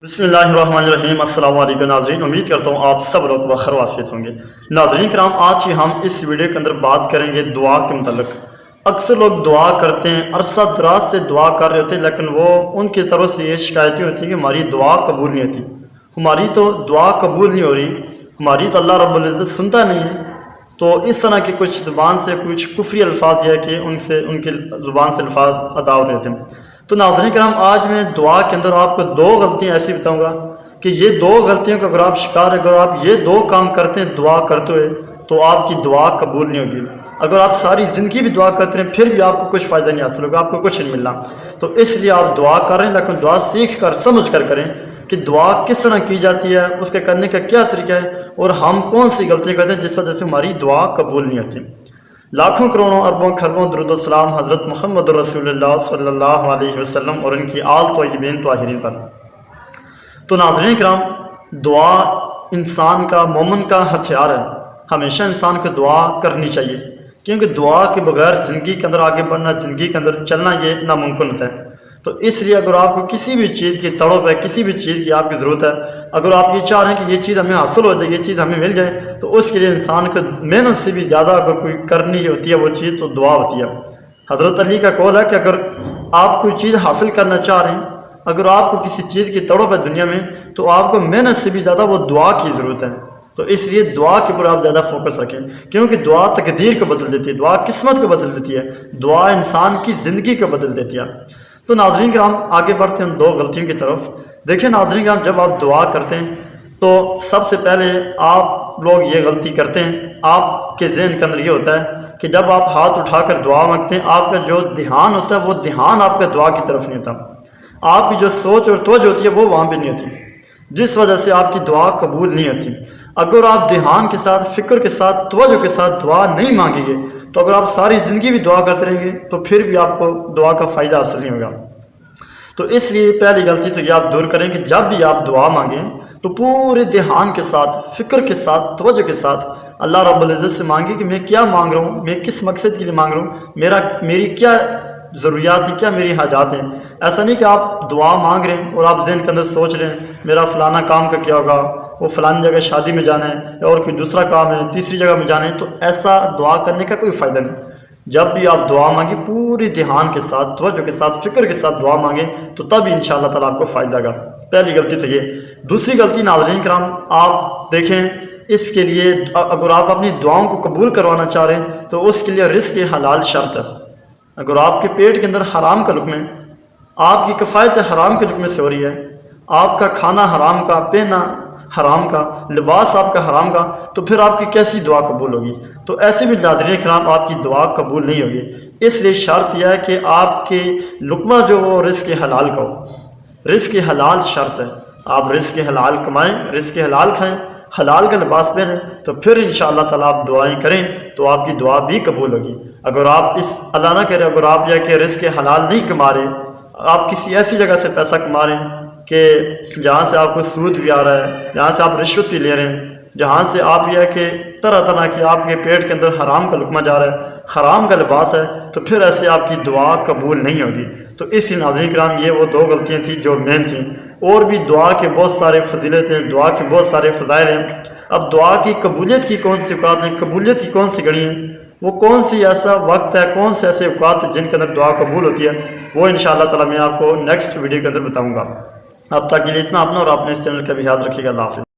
बिस्मिल्लाहिर्रहमानिर्रहीम। अस्सलाम वालेकुम नाज़रीन, उम्मीद करता हूँ आप सब लोग बखैर वाफियत होंगे। नाज़रीन कराम, आज ही हम इस वीडियो के अंदर बात करेंगे दुआ के मुतल्लिक़। अक्सर लोग दुआ करते हैं, अरसा दराज से दुआ कर रहे होते हैं, लेकिन वो उनकी तरफ से ये शिकायतें होती हैं कि हमारी दुआ कबूल नहीं होती, हमारी तो दुआ कबूल नहीं हो रही, हमारी तो अल्लाह रब्बुल इज़्ज़त सुनता नहीं है। तो इस तरह की कुछ ज़ुबान से कुछ कुफ्री अल्फाज है कि उनसे उनकी ज़ुबान से अल्फाज अदा होते रहते हैं। तो नाज़रीन कराम, आज मैं दुआ के अंदर आपको दो गलतियाँ ऐसी बताऊँगा कि ये दो गलतियों का अगर आप शिकार है, अगर आप ये दो काम करते हैं दुआ करते हुए, तो आपकी दुआ कबूल नहीं होगी। अगर आप सारी ज़िंदगी भी दुआ करते हैं फिर भी आपको कुछ फ़ायदा नहीं हासिल होगा, आपको कुछ नहीं मिलना। तो इसलिए आप दुआ कर रहे हैं, लेकिन दुआ सीख कर समझ कर करें कि दुआ किस तरह की जाती है, उसके करने का क्या तरीका है, और हम कौन सी गलतियाँ करते हैं जिस वजह से हमारी दुआ कबूल नहीं होती। लाखों करोड़ों अरबों खरबों दुरूद व सलाम हज़रत मुहम्मद रसूलुल्लाह सल्लल्लाहु अलैहि वसल्लम और उनकी आल तय्यबीन ताहिरीन पर। तो नाज़रीन किराम, दुआ इंसान का, मोमिन का हथियार है। हमेशा इंसान को दुआ करनी चाहिए, क्योंकि दुआ के बगैर ज़िंदगी के अंदर आगे बढ़ना, ज़िंदगी के अंदर चलना ये नामुमकिन होता है। तो इसलिए अगर आपको किसी भी चीज़ की तड़प है, किसी भी चीज़ की आपकी ज़रूरत है, अगर आप ये चाह रहे हैं कि ये चीज़ हमें हासिल हो जाए, ये चीज़ हमें मिल जाए, तो उसके लिए इंसान को मेहनत से भी ज़्यादा अगर कोई करनी होती है वो चीज़, तो दुआ होती है। हज़रत अली का कौल है कि अगर आप कोई चीज़ हासिल करना चाह रहे हैं, अगर आपको किसी चीज़ की तड़प है दुनिया में, तो आपको मेहनत से भी ज़्यादा वो दुआ की ज़रूरत है। तो इसलिए दुआ के ऊपर आप ज़्यादा फोकस रखें, क्योंकि दुआ तकदीर को बदल देती है, दुआ किस्मत को बदल देती है, दुआ इंसान की ज़िंदगी को बदल देती है। तो नाज़रीन किराम, आगे बढ़ते हैं दो गलतियों की तरफ। देखिए नाज़रीन किराम, जब आप दुआ करते हैं तो सबसे पहले आप लोग ये गलती करते हैं, आपके ज़हन के अंदर ये होता है कि जब आप हाथ उठाकर दुआ मांगते हैं, आपका जो ध्यान होता है वो ध्यान आपका दुआ की तरफ नहीं होता, आपकी जो सोच और तवज्जो होती है वो वहाँ पर नहीं होती, जिस वजह से आपकी दुआ कबूल नहीं होती। अगर आप ध्यान के साथ, फ़िक्र के साथ, तवज्जो के साथ दुआ नहीं मांगेंगे, तो अगर आप सारी ज़िंदगी भी दुआ करते रहेंगे तो फिर भी आपको दुआ का फ़ायदा हासिल नहीं होगा। तो इसलिए पहली गलती तो ये आप दूर करें कि जब भी आप दुआ मांगें तो पूरे ध्यान के साथ, फ़िक्र के साथ, तवज्जो के साथ अल्लाह रब्बुल इज़्ज़त से मांगे कि मैं क्या मांग रहा हूँ, मैं किस मकसद के लिए मांग रहा हूँ, मेरी क्या ज़रूरियात हैं, क्या मेरी हाजात हैं। ऐसा नहीं कि आप दुआ मांग रहे हैं और आप ज़हन के अंदर सोच रहे हैं मेरा फ़लाना काम का क्या होगा, वो फ़लानी जगह शादी में जाना है, या और कोई दूसरा काम है, तीसरी जगह में जाना है। तो ऐसा दुआ करने का कोई फ़ायदा नहीं। जब भी आप दुआ मांगे पूरी ध्यान के साथ, तवज्जो के साथ, फ़िक्र के साथ दुआ मांगे, तो तब इंशाअल्लाह ताला आपको फ़ायदा होगा। पहली गलती तो ये। दूसरी गलती नाज़रीन किराम, आप देखें, इसके लिए अगर आप अपनी दुआओं को कबूल करवाना चाह रहे हैं तो उसके लिए रिज़्क़ हलाल शर्त है। अगर आपके पेट के अंदर हराम का लुक़्मा है, आपकी किफ़ायत हराम के लुक़्मे से हो रही है, आपका खाना हराम का, पहना हराम का, लिबास आपका हराम का, तो फिर आपकी कैसी दुआ कबूल होगी। तो ऐसे भी नाज़रीन किराम आपकी दुआ कबूल नहीं होगी। इसलिए शर्त यह है कि आपके लुक़मा जो वो रिज़्क़ हलाल का हो, रिज़्क़ हलाल शर्त है। आप रिज़्क़ हलाल कमाएँ, रिज़्क़ हलाल खाएँ, हलाल का लिबास पहने, तो फिर इंशाअल्लाह ताला आप दुआएँ करें तो आपकी दुआ भी कबूल होगी। अगर आप इस अल्लाह ना करें, अगर आप यह कि रिज़्क़ हलाल नहीं कमा रहे, आप किसी ऐसी जगह से पैसा कमा रहे हैं कि जहाँ से आपको सूद भी आ रहा है, जहाँ से आप रिश्वत भी ले रहे हैं, जहाँ से आप यह कि तरह तरह की आपके पेट के अंदर हराम का लुक़मा जा रहा है, हराम का लिबास है, तो फिर ऐसे आपकी दुआ कबूल नहीं होगी। तो इसलिए नाज़रीन किराम, ये वो दो गलतियाँ थी जो मेन थी। और भी दुआ के बहुत सारे फजीलत हैं, दुआ के बहुत सारे फ़ज़ाइल हैं। अब दुआ की कबूलियत की कौन सी औक़ात हैं, कबूलियत की कौन सी घड़ी हैं, वो कौन सी ऐसा वक्त है, कौन से ऐसे औक़ात हैं जिनके अंदर दुआ कबूल होती है, वो इंशाअल्लाह ताला मैं आपको नेक्स्ट वीडियो के अंदर बताऊँगा। अब तक के लिए इतना। अपना और अपने इस चैनल का भी याद रखिएगा। अल्लाह हाफ़िज़।